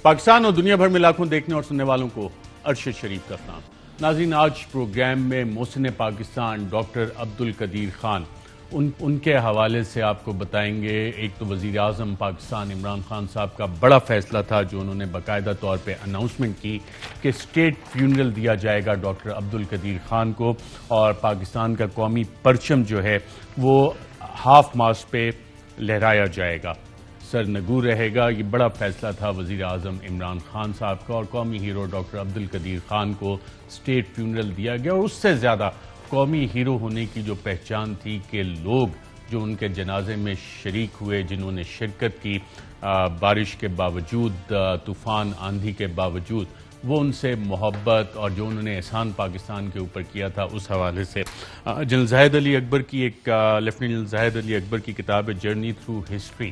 پاکستان اور دنیا بھر میں لاکھوں دیکھنے اور سننے والوں کو ارشد شریف کا سلام۔ ناظرین، آج پروگرام میں محسن پاکستان ڈاکٹر عبدالقدیر خان ان کے حوالے سے آپ کو بتائیں گے۔ ایک تو وزیر اعظم پاکستان عمران خان صاحب کا بڑا فیصلہ تھا جو انہوں نے باقاعدہ طور پہ اناؤنسمنٹ کی کہ اسٹیٹ فیونرل دیا جائے گا ڈاکٹر عبدالقدیر خان کو، اور پاکستان کا قومی پرچم جو ہے وہ ہاف ماسٹ پہ لہرایا جائے گا، سر نگو رہے گا۔ یہ بڑا فیصلہ تھا وزیر اعظم عمران خان صاحب کا، اور قومی ہیرو ڈاکٹر عبدالقدیر خان کو اسٹیٹ فیونرل دیا گیا۔ اور اس سے زیادہ قومی ہیرو ہونے کی جو پہچان تھی کہ لوگ جو ان کے جنازے میں شریک ہوئے، جنہوں نے شرکت کی بارش کے باوجود، طوفان آندھی کے باوجود، وہ ان سے محبت اور جو انہوں نے احسان پاکستان کے اوپر کیا تھا، اس حوالے سے جنرل زاہد علی اکبر کی لیفٹیننٹ جنرل زاہد علی اکبر کی کتاب ہے جرنی تھرو ہسٹری،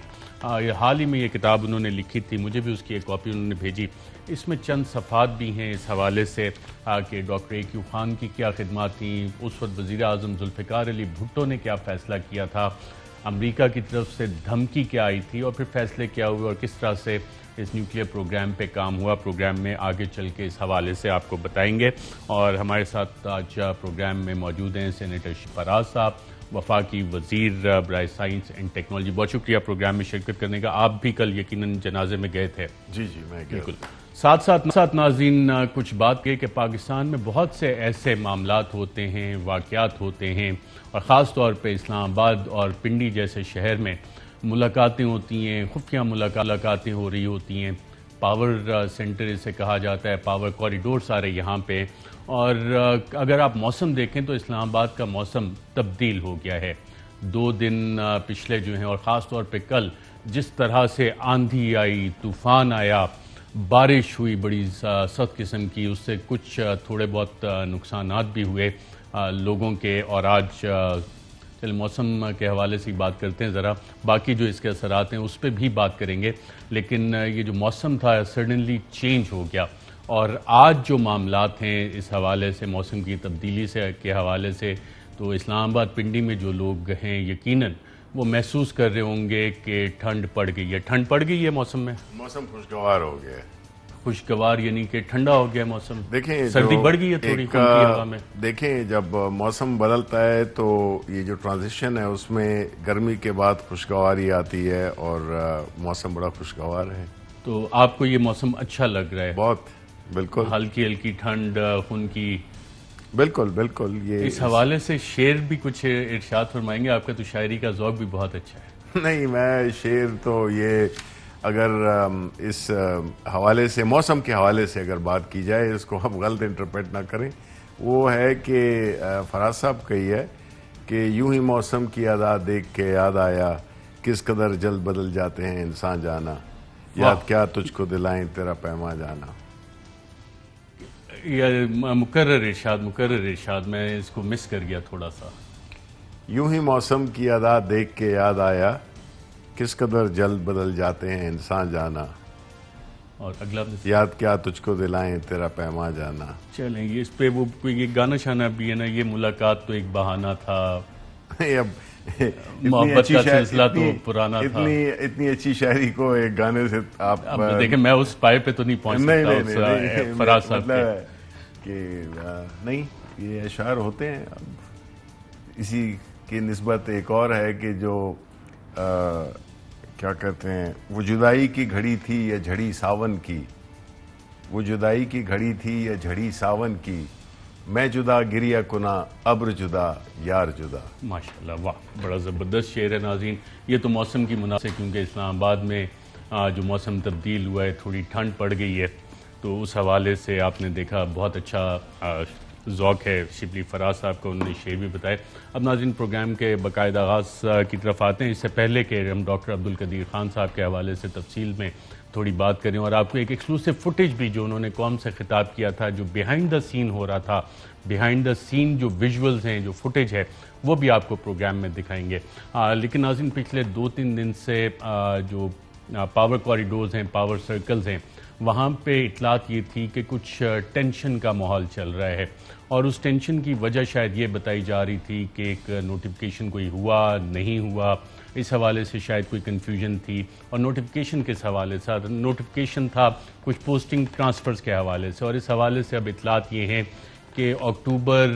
حال ہی میں یہ کتاب انہوں نے لکھی تھی، مجھے بھی اس کی ایک کاپی انہوں نے بھیجی۔ اس میں چند صفحات بھی ہیں اس حوالے سے کہ ڈاکٹر اے کیو خان کی کیا خدمات تھیں، اس وقت وزیر اعظم ذوالفقار علی بھٹو نے کیا فیصلہ کیا تھا، امریکہ کی طرف سے دھمکی کیا آئی تھی، اور پھر فیصلے کیا ہوئے، اور کس طرح سے اس نیوکلیئر پروگرام پہ کام ہوا۔ پروگرام میں آگے چل کے اس حوالے سے آپ کو بتائیں گے۔ اور ہمارے ساتھ آج پروگرام میں موجود ہیں سینیٹر فراز صاحب، وفاقی وزیر برائے سائنس اینڈ ٹیکنالوجی۔ بہت شکریہ پروگرام میں شرکت کرنے کا۔ آپ بھی کل یقیناً جنازے میں گئے تھے۔ جی میں گیا۔ بالکل۔ ساتھ ناظرین کچھ بات کہ پاکستان میں بہت سے ایسے معاملات ہوتے ہیں، واقعات ہوتے ہیں، اور خاص طور پہ اسلام آباد اور پنڈی جیسے شہر میں ملاقاتیں ہوتی ہیں، خفیہ ملاقاتیں ہو رہی ہوتی ہیں، پاور سینٹر اسے کہا جاتا ہے، پاور کوریڈور سارے یہاں پہ۔ اور اگر آپ موسم دیکھیں تو اسلام آباد کا موسم تبدیل ہو گیا ہے۔ 2 دن پچھلے جو ہیں، اور خاص طور پہ کل جس طرح سے آندھی آئی، طوفان آیا، بارش ہوئی بڑی سخت قسم کی، اس سے کچھ تھوڑے بہت نقصانات بھی ہوئے لوگوں کے۔ اور آج موسم کے حوالے سے بات کرتے ہیں، ذرا باقی جو اس کے اثرات ہیں اس پہ بھی بات کریں گے، لیکن یہ جو موسم تھا سڈنلی چینج ہو گیا۔ اور آج جو معاملات ہیں اس حوالے سے، موسم کی تبدیلی کے حوالے سے، تو اسلام آباد پنڈی میں جو لوگ ہیں یقیناً وہ محسوس کر رہے ہوں گے کہ ٹھنڈ پڑ گئی ہے۔ ٹھنڈ پڑ گئی ہے موسم میں، موسم خوشگوار ہو گیا ہے۔ خوشگوار یعنی کہ ٹھنڈا ہو گیا موسم، دیکھیں سردی بڑھ گئی ہے تھوڑی خنکی ہوا میں۔ دیکھیں جب موسم بدلتا ہے تو یہ جو ٹرانزیشن ہے اس میں گرمی کے بعد خوشگواری آتی ہے، اور موسم بڑا خوشگوار ہے۔ تو آپ کو یہ موسم اچھا لگ رہا ہے؟ بہت، بالکل ہلکی ہلکی ٹھنڈ، خنکی۔ بالکل یہ اس حوالے سے شعر بھی کچھ ارشاد فرمائیں گے؟ آپ کا تو شاعری کا ذوق بھی بہت اچھا ہے۔ نہیں، میں شعر تو یہ اگر اس حوالے سے، موسم کے حوالے سے اگر بات کی جائے، اس کو ہم غلط انٹرپریٹ نہ کریں، وہ ہے کہ فراز صاحب کا یہ ہے کہ یوں ہی موسم کی ادا دیکھ کے یاد آیا، کس قدر جلد بدل جاتے ہیں انسان جانا، یاد کیا تجھ کو دلائیں تیرا پیما جانا۔ مکرر ارشاد، میں اس کو مس کر گیا تھوڑا سا۔ یوں ہی موسم کی ادا دیکھ کے یاد آیا، کس قدر جلد بدل جاتے ہیں انسان جانا، اور اگلا یاد کیا تجھ کو دلائیں تیرا پیما جانا۔ چلیں یہ اس پہ وہ یہ گانا شانا بھی ہے نا، یہ ملاقات تو ایک بہانہ تھا، محبت کا سلسلہ تو پرانا تھا۔ اتنی اچھی شاعری کو ایک گانے سے آپ دیکھیں، میں اس پائے پہ تو نہیں پہنچ سکتا فراز صاحب کہ نہیں، یہ اشعار ہوتے ہیں۔ اسی کی نسبت ایک اور ہے کہ جو کیا کہتے ہیں، وہ جدائی کی گھڑی تھی یا جھڑی ساون کی، وہ جدائی کی گھڑی تھی یا جھڑی ساون کی، میں جدا گریہ کنا ابر جدا یار جدا۔ ماشاءاللہ، واہ، بڑا زبردست شعر ہے ناظرین۔ یہ تو موسم کی مناسب، کیونکہ اسلام آباد میں جو موسم تبدیل ہوا ہے، تھوڑی ٹھنڈ پڑ گئی ہے، تو اس حوالے سے آپ نے دیکھا بہت اچھا ذوق ہے شبلی فراز صاحب کو، انہوں نے شعر بھی بتائے۔ اب ناظرین پروگرام کے باقاعدہ آغاز کی طرف آتے ہیں۔ اس سے پہلے کہ ہم ڈاکٹر عبدالقدیر خان صاحب کے حوالے سے تفصیل میں تھوڑی بات کریں، اور آپ کو ایک ایکسکلوسیو فوٹیج بھی جو انہوں نے قوم سے خطاب کیا تھا، جو بیہائنڈ دا سین ہو رہا تھا، بیہائنڈ دا سین جو ویژولز ہیں، جو فوٹیج ہے، وہ بھی آپ کو پروگرام میں دکھائیں گے۔ لیکن ناظرین پچھلے 2-3 دن سے جو پاور کوریڈورز ہیں، پاور سرکلز ہیں، وہاں پہ اطلاعات یہ تھی کہ کچھ ٹینشن کا ماحول چل رہا ہے، اور اس ٹینشن کی وجہ شاید یہ بتائی جا رہی تھی کہ ایک نوٹیفیکیشن کوئی ہوا نہیں ہوا، اس حوالے سے شاید کوئی کنفیوژن تھی، اور نوٹیفیکیشن کس حوالے سے نوٹیفیکیشن تھا کچھ پوسٹنگ ٹرانسفرز کے حوالے سے، اور اس حوالے سے اب اطلاعات یہ ہیں کہ اکتوبر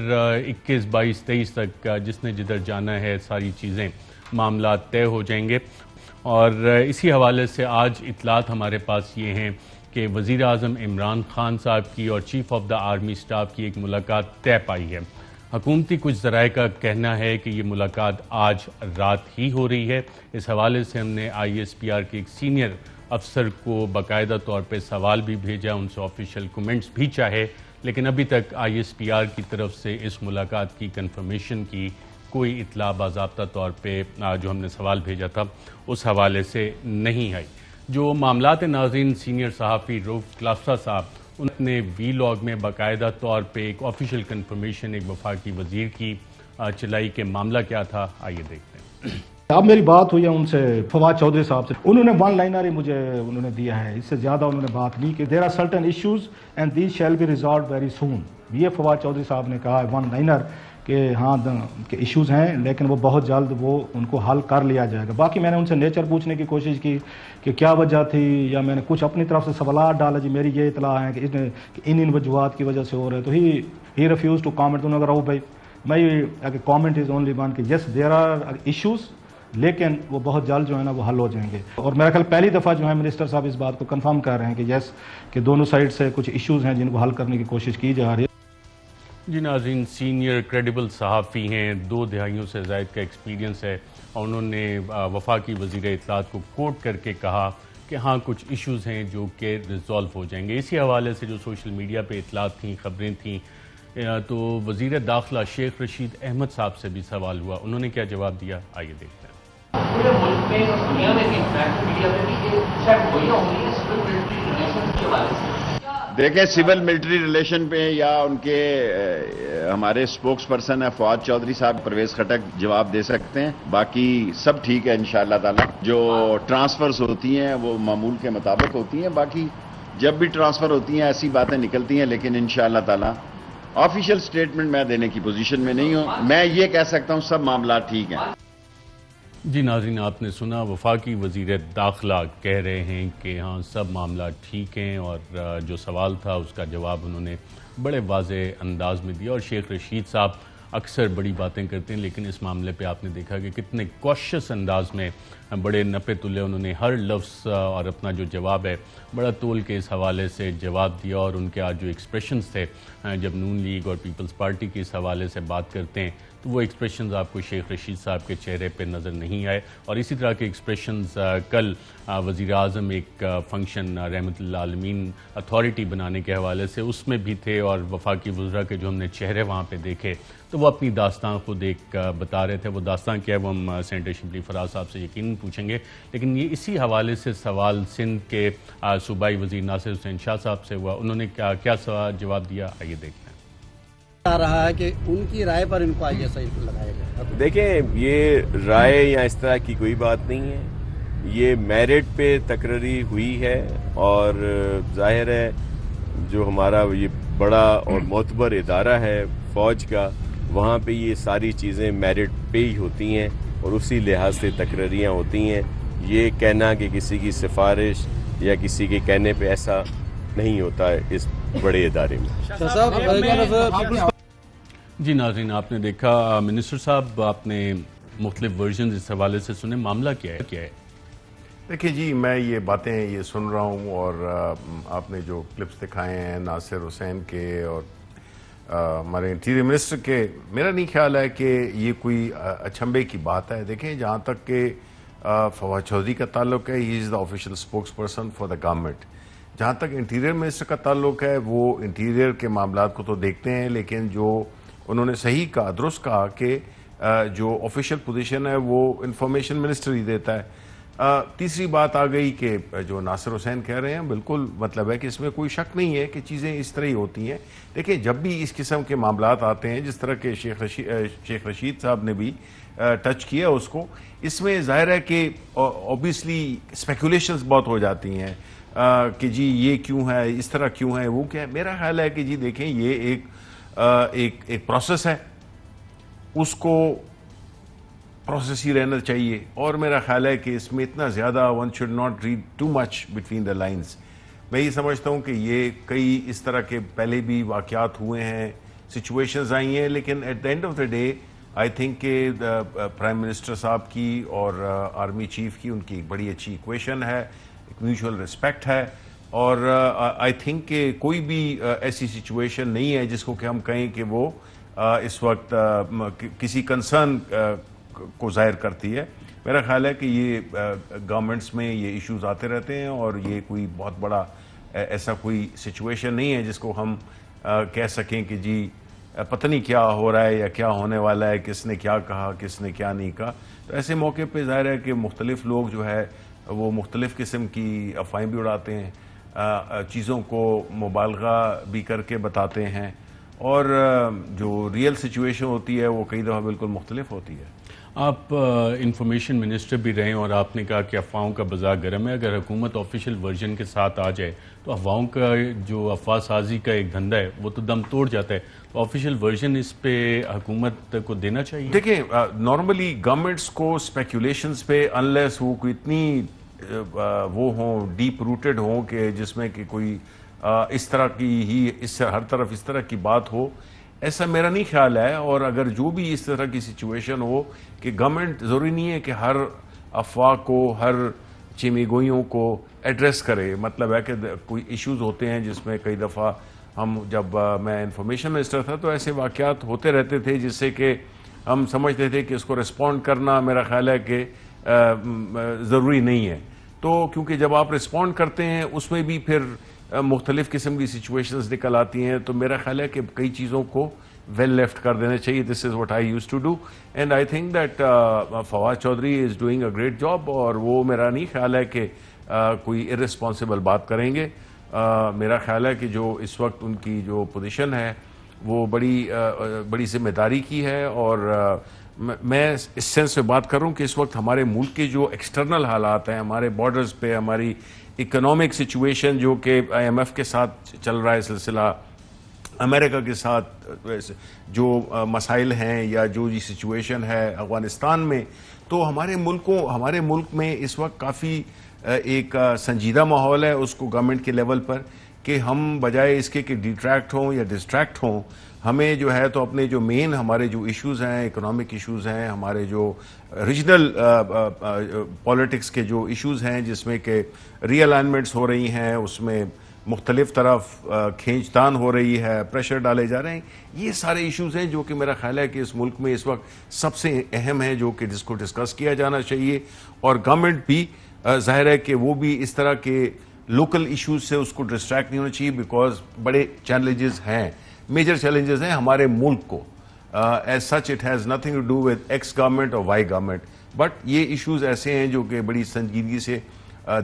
21، 22، 23 تک جس نے جدھر جانا ہے ساری چیزیں معاملات طے ہو جائیں گے۔ اور اسی حوالے سے آج اطلاعات ہمارے پاس یہ ہیں کہ وزیر اعظم عمران خان صاحب کی اور chief of the army staff کی ایک ملاقات طے پائی ہے۔ حکومتی کچھ ذرائع کا کہنا ہے کہ یہ ملاقات آج رات ہی ہو رہی ہے۔ اس حوالے سے ہم نے ISPR کے ایک سینئر افسر کو باقاعدہ طور پہ سوال بھی بھیجا، ان سے آفیشیل کومنٹس بھی چاہے، لیکن ابھی تک ISPR کی طرف سے اس ملاقات کی کنفرمیشن کی کوئی اطلاع باضابطہ طور پہ جو ہم نے سوال بھیجا تھا اس حوالے سے نہیں آئی۔ جو معاملات ناظرین، سینئر صحافی روف کلافسا صاحب انہوں نے وی لاگ میں باقاعدہ طور پہ ایک آفیشیل کنفرمیشن ایک وفاقی وزیر کی چلائی کہ معاملہ کیا تھا، آئیے دیکھتے ہیں۔ اب میری بات ہوئی ہے ان سے، فواد چودھری صاحب سے، انہوں نے ون لائنر ہی مجھے انہوں نے دیا ہے، اس سے زیادہ انہوں نے بات نہیں کہ there are certain issues and these shall be resolved very soon. یہ فواد چودھری صاحب نے کہا ہے ون لائنر کہ ہاں کہ ایشوز ہیں لیکن وہ بہت جلد وہ ان کو حل کر لیا جائے گا۔ باقی میں نے ان سے نیچر پوچھنے کی کوشش کی کہ کیا وجہ تھی، یا میں نے کچھ اپنی طرف سے سوالات ڈالا، جی میری یہ اطلاع ہے کہ ان وجوہات کی وجہ سے ہو رہے، تو ہی ریفیوز ٹو کامنٹ۔ انہوں نے کہا بھائی میں کامنٹ از اونلی ون کہ یس دیر آر ایشوز، لیکن وہ بہت جلد جو ہے نا وہ حل ہو جائیں گے۔ اور میرا خیال پہلی دفعہ جو ہے منسٹر صاحب اس بات کو کنفرم کر رہے ہیں کہ یس کہ دونوں سائڈ سے کچھ ایشوز ہیں جن کو حل کرنے کی کوشش کی جا رہی ہے۔ جی ناظرین، سینئر کریڈیبل صحافی ہیں، 2 دہائیوں سے زائد کا ایکسپیرینس ہے، اور انہوں نے وفاقی وزیر اطلاعات کو کوٹ کر کے کہا کہ ہاں کچھ ایشوز ہیں جو کہ ریزالو ہو جائیں گے۔ اسی حوالے سے جو سوشل میڈیا پہ اطلاعات تھیں، خبریں تھیں، تو وزیر داخلہ شیخ رشید احمد صاحب سے بھی سوال ہوا، انہوں نے کیا جواب دیا، آئیے دیکھتے ہیں۔ پورے ملک میں اور دنیا میں بھی انٹرنیشنل میڈیا میں بھی یہ شاید گوئیاں ہو رہی ہیں سول ملٹری ریلیشنز کے حوالے سے۔ دیکھیں، سول ملٹری ریلیشن پہ یا ان کے ہمارے سپوکس پرسن ہیں فواد چودھری صاحب، پرویز خٹک جواب دے سکتے ہیں، باقی سب ٹھیک ہے انشاءاللہ تعالی۔ جو ٹرانسفرز ہوتی ہیں وہ معمول کے مطابق ہوتی ہیں، باقی جب بھی ٹرانسفر ہوتی ہیں ایسی باتیں نکلتی ہیں، لیکن انشاءاللہ تعالی آفیشیل سٹیٹمنٹ میں دینے کی پوزیشن میں نہیں ہوں۔ میں یہ کہہ سکتا ہوں سب معاملات ٹھیک ہیں۔ جی ناظرین، آپ نے سنا وفاقی وزیر داخلہ کہہ رہے ہیں کہ ہاں سب معاملات ٹھیک ہیں، اور جو سوال تھا اس کا جواب انہوں نے بڑے واضح انداز میں دیا۔ اور شیخ رشید صاحب اکثر بڑی باتیں کرتے ہیں، لیکن اس معاملے پہ آپ نے دیکھا کہ کتنے کوشش انداز میں بڑے نپے تلے انہوں نے ہر لفظ اور اپنا جو جواب ہے بڑا تول کے اس حوالے سے جواب دیا۔ اور ان کے آج جو ایکسپریشنز تھے جب نون لیگ اور پیپلز پارٹی کے اس حوالے سے بات کرتے ہیں تو وہ ایکسپریشنز آپ کو شیخ رشید صاحب کے چہرے پہ نظر نہیں آئے۔ اور اسی طرح کے ایکسپریشنز کل وزیر اعظم ایک فنکشن رحمت اللہ عالمین اتھارٹی بنانے کے حوالے سے اس میں بھی تھے، اور وفاقی وزراء کے جو ہم نے چہرے وہاں پہ دیکھے تو وہ اپنی داستان خود ایک بتا رہے تھے۔ وہ داستان کیا ہے وہ ہم سینیٹر شبلی فراز صاحب سے یقیناً پوچھیں گے، لیکن یہ اسی حوالے سے سوال سندھ کے صوبائی وزیر ناصر حسین شاہ صاحب سے ہوا، انہوں نے کیا سوال جواب دیا، آئیے دیکھیں۔ آ رہا ہے کہ ان کی رائے پر ان کو ISI لگایا گیا۔ دیکھیں، یہ رائے یا اس طرح کی کوئی بات نہیں ہے، یہ میرٹ پہ تقرری ہوئی ہے، اور ظاہر ہے جو ہمارا یہ بڑا اور معتبر ادارہ ہے فوج کا، وہاں پہ یہ ساری چیزیں میرٹ پہ ہی ہوتی ہیں اور اسی لحاظ سے تقرریاں ہوتی ہیں۔ یہ کہنا کہ کسی کی سفارش یا کسی کے کہنے پہ ایسا نہیں ہوتا ہے اس بڑے ادارے میں۔ جی ناظرین، آپ نے دیکھا منسٹر صاحب، آپ نے مختلف ورژنز اس حوالے سے سنے، معاملہ کیا ہے؟ دیکھیں جی، میں یہ باتیں یہ سن رہا ہوں، اور آپ نے جو کلپس دکھائے ہیں ناصر حسین کے اور ہمارے انٹیریئر منسٹر کے، میرا نہیں خیال ہے کہ یہ کوئی اچھمبے کی بات ہے۔ دیکھیں، جہاں تک کہ فواد چودھری کا تعلق ہے، he is the official spokesperson for the government. جہاں تک انٹیریئر منسٹر کا تعلق ہے، وہ انٹیریئر کے معاملات کو تو دیکھتے ہیں، لیکن جو انہوں نے صحیح کہا، درست کہا کہ جو آفیشیل پوزیشن ہے وہ انفارمیشن منسٹر ہی دیتا ہے۔ تیسری بات آ گئی کہ جو ناصر حسین کہہ رہے ہیں، بالکل مطلب ہے کہ اس میں کوئی شک نہیں ہے کہ چیزیں اس طرح ہی ہوتی ہیں۔ دیکھیں، جب بھی اس قسم کے معاملات آتے ہیں، جس طرح کے شیخ رشید صاحب نے بھی ٹچ کیا اس کو، اس میں ظاہر ہے کہ اوبیسلی اسپیکولیشنز بہت ہو جاتی ہیں کہ جی یہ کیوں ہے، اس طرح کیوں ہے، وہ کیا ہے۔ میرا خیال ہے کہ جی دیکھیں، یہ ایک پروسیس ہے، اس کو پروسیس ہی رہنا چاہیے. اور میرا خیال ہے کہ اس میں اتنا زیادہ one should not read too much between the lines. میں یہ سمجھتا ہوں کہ یہ کئی اس طرح کے پہلے بھی واقعات ہوئے ہیں, سچویشنز آئی ہیں, لیکن at the end of the day I think کہ پرائم منسٹر صاحب کی اور آرمی چیف کی ان کی ایک بڑی اچھی ایکویشن ہے, ایک میوچول رسپیکٹ ہے, اور آئی تھنک کہ کوئی بھی ایسی سچویشن نہیں ہے جس کو کہ ہم کہیں کہ وہ اس وقت کسی کنسرن کو ظاہر کرتی ہے. میرا خیال ہے کہ یہ گورنمنٹس میں یہ ایشوز آتے رہتے ہیں, اور یہ کوئی بہت بڑا ایسا کوئی سچویشن نہیں ہے جس کو ہم کہہ سکیں کہ جی پتہ نہیں کیا ہو رہا ہے یا کیا ہونے والا ہے, کس نے کیا کہا, کس نے کیا نہیں کہا. تو ایسے موقع پہ ظاہر ہے کہ مختلف لوگ جو ہے وہ مختلف قسم کی افواہیں بھی اڑاتے ہیں, چیزوں کو مبالغہ بھی کر کے بتاتے ہیں, اور جو ریئل سچویشن ہوتی ہے وہ کئی دفعہ بالکل مختلف ہوتی ہے. آپ انفارمیشن منسٹر بھی رہے اور آپ نے کہا کہ افواہوں کا بازار گرم ہے. اگر حکومت آفیشیل ورژن کے ساتھ آ جائے تو افواہوں کا جو افواہ سازی کا ایک دھندا ہے وہ تو دم توڑ جاتا ہے. تو آفیشیل ورژن اس پہ حکومت کو دینا چاہیے. دیکھیں نارملی گورنمنٹس کو اسپیکولیشنز پہ انلیس وہ کوئی اتنی وہ ہوں ڈیپ روٹڈ ہوں کہ جس میں کہ کوئی اس طرح کی ہی اس سے ہر طرف اس طرح کی بات ہو, ایسا میرا نہیں خیال ہے. اور اگر جو بھی اس طرح کی سچویشن ہو کہ گورنمنٹ ضروری نہیں ہے کہ ہر افواہ کو, ہر چیمی گوئیوں کو ایڈریس کرے. مطلب ہے کہ کوئی ایشوز ہوتے ہیں جس میں کئی دفعہ ہم جب میں انفارمیشن منسٹر تھا تو ایسے واقعات ہوتے رہتے تھے جس سے کہ ہم سمجھتے تھے کہ اس کو رسپونڈ کرنا میرا خیال ہے کہ ضروری نہیں ہے. تو کیونکہ جب آپ رسپونڈ کرتے ہیں اس میں بھی پھر مختلف قسم کی سچویشنز نکل آتی ہیں, تو میرا خیال ہے کہ کئی چیزوں کو ویل لیفٹ کر دینا چاہیے. This is what I used to do, and I think that Fawad Chaudhry is doing a great job, اور وہ میرا نہیں خیال ہے کہ کوئی ارسپانسبل بات کریں گے. میرا خیال ہے کہ جو اس وقت ان کی جو پوزیشن ہے وہ بڑی ذمہ داری کی ہے, اور میں اس سینس میں بات کر رہا ہوں کہ اس وقت ہمارے ملک کے جو ایکسٹرنل حالات ہیں, ہمارے بارڈرز پہ ہماری اکنامک سچویشن جو کہ آئی ایم ایف کے ساتھ چل رہا ہے سلسلہ, امریکہ کے ساتھ جو مسائل ہیں یا جو یہ سچویشن ہے افغانستان میں, تو ہمارے ملک میں اس وقت کافی ایک سنجیدہ ماحول ہے اس کو گورنمنٹ کے لیول پر کہ ہم بجائے اس کے کہ ڈیٹریکٹ ہوں یا ڈسٹریکٹ ہوں, ہمیں جو ہے تو اپنے جو مین ہمارے جو ایشوز ہیں, اکنامک ایشوز ہیں, ہمارے جو ریجنل پالیٹکس کے جو ایشوز ہیں جس میں کہ ری الائنمنٹس ہو رہی ہیں, اس میں مختلف طرف کھینچ تان ہو رہی ہے, پریشر ڈالے جا رہے ہیں, یہ سارے ایشوز ہیں جو کہ میرا خیال ہے کہ اس ملک میں اس وقت سب سے اہم ہے جو کہ جس کو ڈسکس کیا جانا چاہیے. اور گورنمنٹ بھی ظاہر ہے کہ وہ بھی اس طرح کے لوکل ایشوز سے اس کو ڈسٹریکٹ نہیں ہونا چاہیے, بیکاز بڑے چیلنجز ہیں, میجر چیلنجز ہیں ہمارے ملک کو. As such it has nothing to do with X government اور وائی گورنمنٹ, بٹ یہ ایشوز ایسے ہیں جو کہ بڑی سنجیدگی سے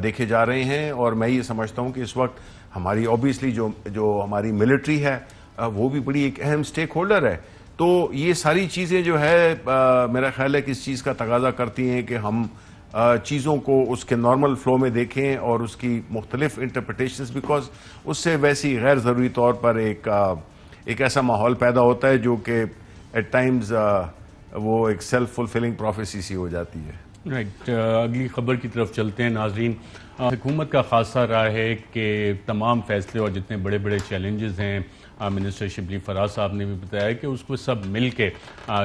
دیکھے جا رہے ہیں. اور میں یہ سمجھتا ہوں کہ اس وقت ہماری اوبیسلی جو ہماری ملٹری ہے وہ بھی بڑی ایک اہم سٹیک ہولڈر ہے. تو یہ ساری چیزیں جو ہے میرا خیال ہے کہ اس چیز کا تقاضا کرتی ہیں کہ ہم چیزوں کو اس کے نارمل فلو میں دیکھیں اور اس کی مختلف انٹرپریٹیشنز, بیکاز اس سے ویسی غیر ضروری طور پر ایک ایسا ماحول پیدا ہوتا ہے جو کہ ایٹ ٹائمز وہ ایک سیلف فلفلنگ پروفیسی سی ہو جاتی ہے. رائٹ, اگلی خبر کی طرف چلتے ہیں ناظرین. حکومت کا خاصہ رہا ہے کہ تمام فیصلے اور جتنے بڑے بڑے چیلنجز ہیں, منسٹر شبلی فراز صاحب نے بھی بتایا کہ اس کو سب مل کے,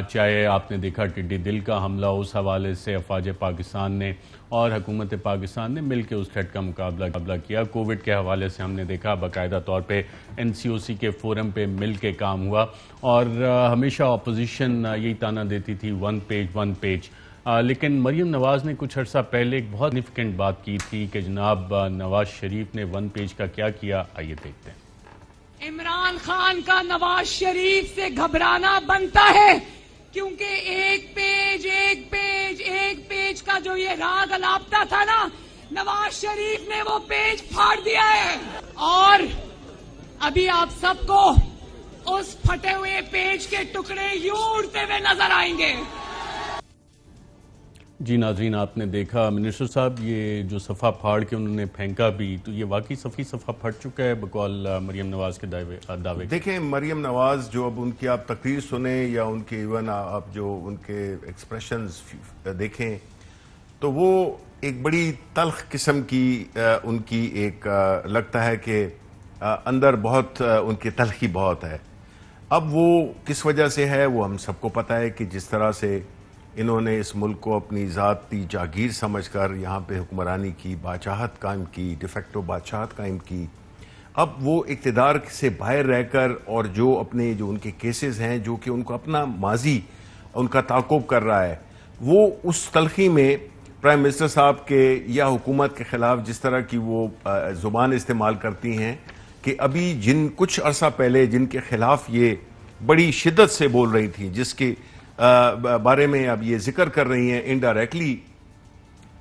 چاہے آپ نے دیکھا ٹڈی دل کا حملہ, اس حوالے سے افواج پاکستان نے اور حکومت پاکستان نے مل کے اس تھریٹ کا مقابلہ کیا. کووڈ کے حوالے سے ہم نے دیکھا باقاعدہ طور پہ NCOC کے فورم پہ مل کے کام ہوا, اور ہمیشہ اپوزیشن یہی تانا دیتی تھی ون پیج. لیکن مریم نواز نے کچھ عرصہ پہلے ایک بہت سگنیفیکنٹ بات کی تھی کہ جناب نواز شریف نے ون پیج کا کیا کیا, آئیے دیکھتے ہیں. عمران خان کا نواز شریف سے گھبرانا بنتا ہے کیونکہ ایک پیج کا جو یہ راگ الاپتا تھا نا, نواز شریف نے وہ پیج پھاڑ دیا ہے, اور ابھی آپ سب کو اس پھٹے ہوئے پیج کے ٹکڑے یوں اڑتے ہوئے نظر آئیں گے. جی ناظرین، آپ نے دیکھا منسٹر صاحب یہ جو صفحہ پھاڑ کے انہوں نے پھینکا بھی، تو یہ واقعی صفحہ پھٹ چکا ہے بقول مریم نواز کے دعوے؟ دیکھیں مریم نواز جو اب ان کی آپ تقریر سنیں یا ان کے ایون آپ جو ان کے ایکسپریشنز دیکھیں تو وہ ایک بڑی تلخ قسم کی ان کی ایک لگتا ہے کہ اندر بہت ان کی تلخی بہت ہے. اب وہ کس وجہ سے ہے وہ ہم سب کو پتہ ہے کہ جس طرح سے انہوں نے اس ملک کو اپنی ذاتی جاگیر سمجھ کر یہاں پہ حکمرانی کی، بادشاہت قائم کی، ڈیفیکٹو بادشاہت قائم کی. اب وہ اقتدار سے باہر رہ کر اور جو اپنے جو ان کے کیسز ہیں جو کہ ان کو اپنا ماضی ان کا تعاقب کر رہا ہے، وہ اس تلخی میں پرائم منسٹر صاحب کے یا حکومت کے خلاف جس طرح کی وہ زبان استعمال کرتی ہیں کہ ابھی جن کچھ عرصہ پہلے جن کے خلاف یہ بڑی شدت سے بول رہی تھی، جس کے بارے میں اب یہ ذکر کر رہی ہیں انڈائریکٹلی،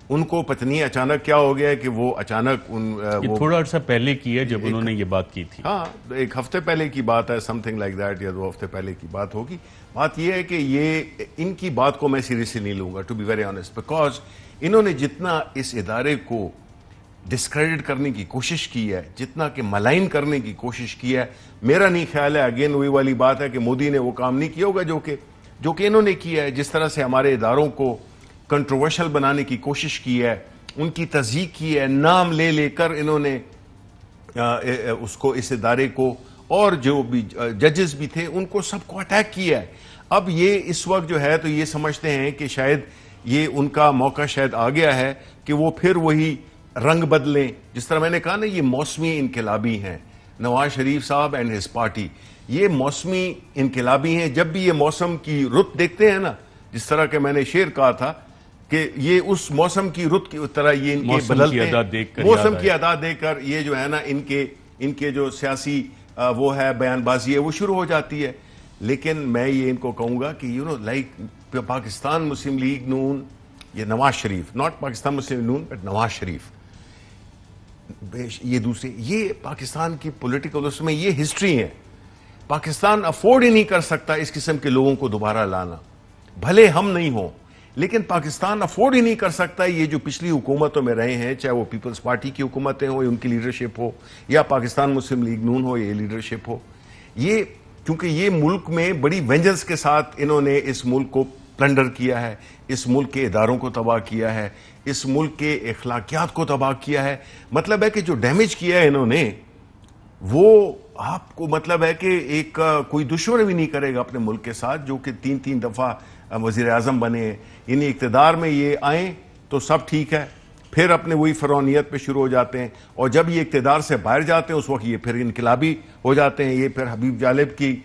ان کو پتہ نہیں اچانک کیا ہو گیا ہے کہ وہ اچانک یہ تھوڑا عرصہ پہلے کی ہے جب انہوں نے یہ بات کی تھی. ہاں، ایک ہفتے پہلے کی بات ہے، سم تھنگ لائک دیٹ، یا 2 ہفتے پہلے کی بات ہوگی. بات یہ ہے کہ یہ ان کی بات کو میں سیریسلی نہیں لوں گا، to be very honest, because انہوں نے جتنا اس ادارے کو ڈسکریڈٹ کرنے کی کوشش کی ہے، جتنا کہ ملائن کرنے کی کوشش کی ہے، میرا نہیں خیال ہے، اگین وہی والی بات ہے کہ مودی نے وہ کام نہیں کیا ہوگا جو کہ انہوں نے کیا ہے. جس طرح سے ہمارے اداروں کو کنٹروورشل بنانے کی کوشش کی ہے، ان کی تضحیق کی ہے، نام لے لے کر انہوں نے اس کو، اس ادارے کو، اور جو بھی ججز بھی تھے ان کو سب کو اٹیک کیا ہے. اب یہ اس وقت جو ہے تو یہ سمجھتے ہیں کہ شاید یہ ان کا موقع شاید آ گیا ہے کہ وہ پھر وہی رنگ بدلیں. جس طرح میں نے کہا نا، یہ موسمی انقلابی ہیں. نواز شریف صاحب اینڈ ہز پارٹی یہ موسمی انقلابی ہیں. جب بھی یہ موسم کی رت دیکھتے ہیں نا، جس طرح کہ میں نے شعر کہا تھا کہ یہ اس موسم کی رت کی طرح یہ ان کے بدلتے ہیں، موسم کی ادا دے کر یہ جو ہے نا ان کے جو سیاسی وہ ہے بیان بازی ہے وہ شروع ہو جاتی ہے. لیکن میں یہ ان کو کہوں گا کہ لائک پاکستان مسلم لیگ نون، یہ نواز شریف، ناٹ پاکستان مسلم نون بٹ نواز شریف، یہ دوسرے، یہ پاکستان کی پولیٹیکل اس میں یہ ہسٹری ہے. پاکستان افورڈ ہی نہیں کر سکتا اس قسم کے لوگوں کو دوبارہ لانا، بھلے ہم نہیں ہوں، لیکن پاکستان افورڈ ہی نہیں کر سکتا یہ جو پچھلی حکومتوں میں رہے ہیں، چاہے وہ پیپلز پارٹی کی حکومتیں ہوں، ان کی لیڈرشپ ہو، یا پاکستان مسلم لیگ نون ہو، یہ لیڈرشپ ہو. یہ کیونکہ یہ ملک میں بڑی وینجنس کے ساتھ انہوں نے اس ملک کو پلنڈر کیا ہے، اس ملک کے اداروں کو تباہ کیا ہے، اس ملک کے اخلاقیات کو تباہ کیا ہے. مطلب ہے کہ جو ڈیمیج کیا ہے انہوں نے، وہ آپ کو مطلب ہے کہ ایک کوئی دشمن بھی نہیں کرے گا اپنے ملک کے ساتھ، جو کہ 3 دفعہ وزیر اعظم بنے ہیں. یعنی اقتدار میں یہ آئیں تو سب ٹھیک ہے، پھر اپنے وہی فرعونیت پہ شروع ہو جاتے ہیں، اور جب یہ اقتدار سے باہر جاتے ہیں اس وقت یہ پھر انقلابی ہو جاتے ہیں، یہ پھر حبیب جالب کی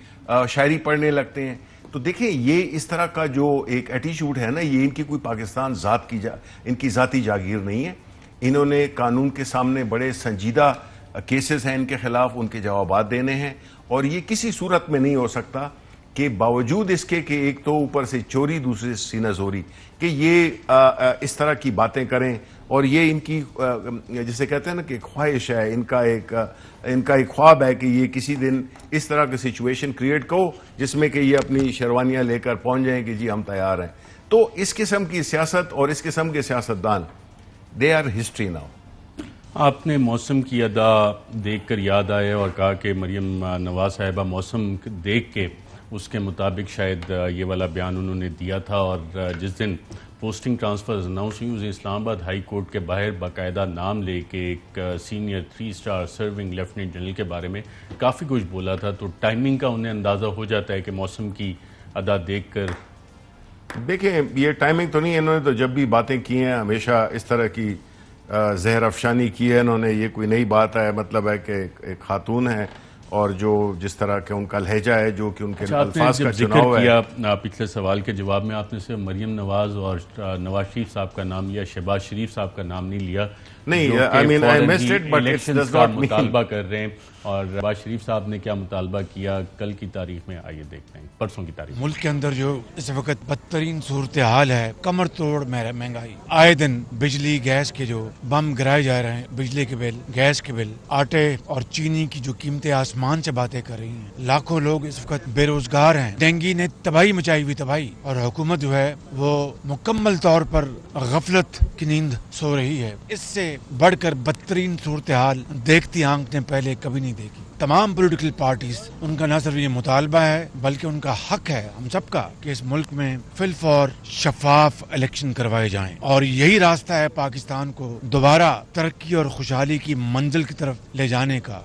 شاعری پڑھنے لگتے ہیں. تو دیکھیں یہ اس طرح کا جو ایک ایٹیچیوڈ ہے نا، یہ ان کی کوئی پاکستان ان کی ذاتی جاگیر نہیں ہے. انہوں نے قانون کے سامنے بڑے سنجیدہ کیسز ہیں ان کے خلاف، ان کے جوابات دینے ہیں، اور یہ کسی صورت میں نہیں ہو سکتا کہ باوجود اس کے کہ ایک تو اوپر سے چوری، دوسرے سے سینہ زوری، کہ یہ اس طرح کی باتیں کریں. اور یہ ان کی جسے کہتے ہیں نا کہ خواہش ہے، ان کا ایک خواب ہے کہ یہ کسی دن اس طرح کی سچویشن کریٹ کرو جس میں کہ یہ اپنی شیروانیاں لے کر پہنچ جائیں کہ جی ہم تیار ہیں. تو اس قسم کی سیاست اور اس قسم کے سیاستدان، دے آر ہسٹری ناؤ. آپ نے موسم کی ادا دیکھ کر یاد آئے اور کہا کہ مریم نواز صاحبہ موسم دیکھ کے اس کے مطابق شاید یہ والا بیان انہوں نے دیا تھا. اور جس دن پوسٹنگ ٹرانسفرز اناؤنس ہوئی، اسلام آباد ہائی کورٹ کے باہر باقاعدہ نام لے کے ایک senior 3 star serving lieutenant general کے بارے میں کافی کچھ بولا تھا. تو ٹائمنگ کا انہیں اندازہ ہو جاتا ہے کہ موسم کی ادا دیکھ کر. دیکھیں یہ ٹائمنگ تو نہیں، انہوں نے تو جب بھی باتیں کی ہیں ہمیشہ اس طرح کی زہر افشانی کی ہے انہوں نے. یہ کوئی نئی بات ہے، مطلب ہے کہ ایک خاتون ہے اور جو جس طرح کے ان کا لہجہ ہے، جو کہ ان کے الفاظ کا چناؤ ہے. ذکر کیا پچھلے سوال کے جواب میں، آپ نے صرف مریم نواز اور نواز شریف صاحب کا نام لیا، شہباز شریف صاحب کا نام نہیں لیا. نہیں, I mean, I missed it, but it does not mean. مطالبہ کر رہے ہیں. اور نواز شریف صاحب نے کیا مطالبہ کیا کل کی تاریخ میں, آئیے دیکھتے ہیں پرسوں کی تاریخ. ملک کے اندر جو اس وقت بدترین صورتحال ہے, کمر توڑ مہنگائی, آئے دن بجلی گیس کے جو بم گرائے جا رہے ہیں, بجلی کے بل, گیس کے بل, آٹے اور چینی کی جو قیمتیں آسمان سے باتیں کر رہی ہیں, لاکھوں لوگ اس وقت بے روزگار ہیں, ڈینگی نے تباہی مچائی ہوئی تباہی, اور حکومت جو ہے وہ مکمل طور پر غفلت کی نیند سو رہی ہے. اس سے بڑھ کر بدترین صورتحال دیکھتی آنکھ نے پہلے کبھی نہیں دیکھی. تمام پولیٹیکل پارٹیز, ان کا نہ صرف یہ مطالبہ ہے بلکہ ان کا حق ہے ہم سب کا کہ اس ملک میں فی الفور شفاف الیکشن کروائے جائیں, اور یہی راستہ ہے پاکستان کو دوبارہ ترقی اور خوشحالی کی منزل کی طرف لے جانے کا.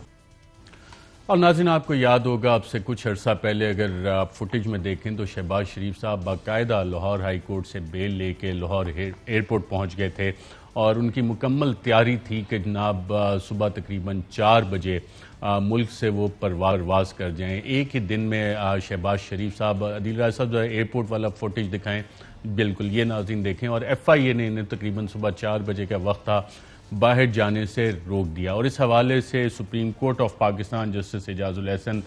اور ناظرین, آپ کو یاد ہوگا اب سے کچھ عرصہ پہلے اگر آپ فوٹیج میں دیکھیں تو شہباز شریف صاحب باقاعدہ لاہور ہائی کورٹ سے بیل لے کے لاہور ایئرپورٹ پہنچ گئے تھے, اور ان کی مکمل تیاری تھی کہ جناب صبح تقریباً 4 بجے ملک سے وہ پرواز کر جائیں. ایک ہی دن میں شہباز شریف صاحب, عدیل راج صاحب جو ہے ایئرپورٹ والا فوٹیج دکھائیں, بالکل یہ ناظرین دیکھیں, اور ایف آئی اے نے انہیں تقریباً صبح 4 بجے کا وقت تھا باہر جانے سے روک دیا. اور اس حوالے سے supreme court of Pakistan justice Ijaz ul Ahsan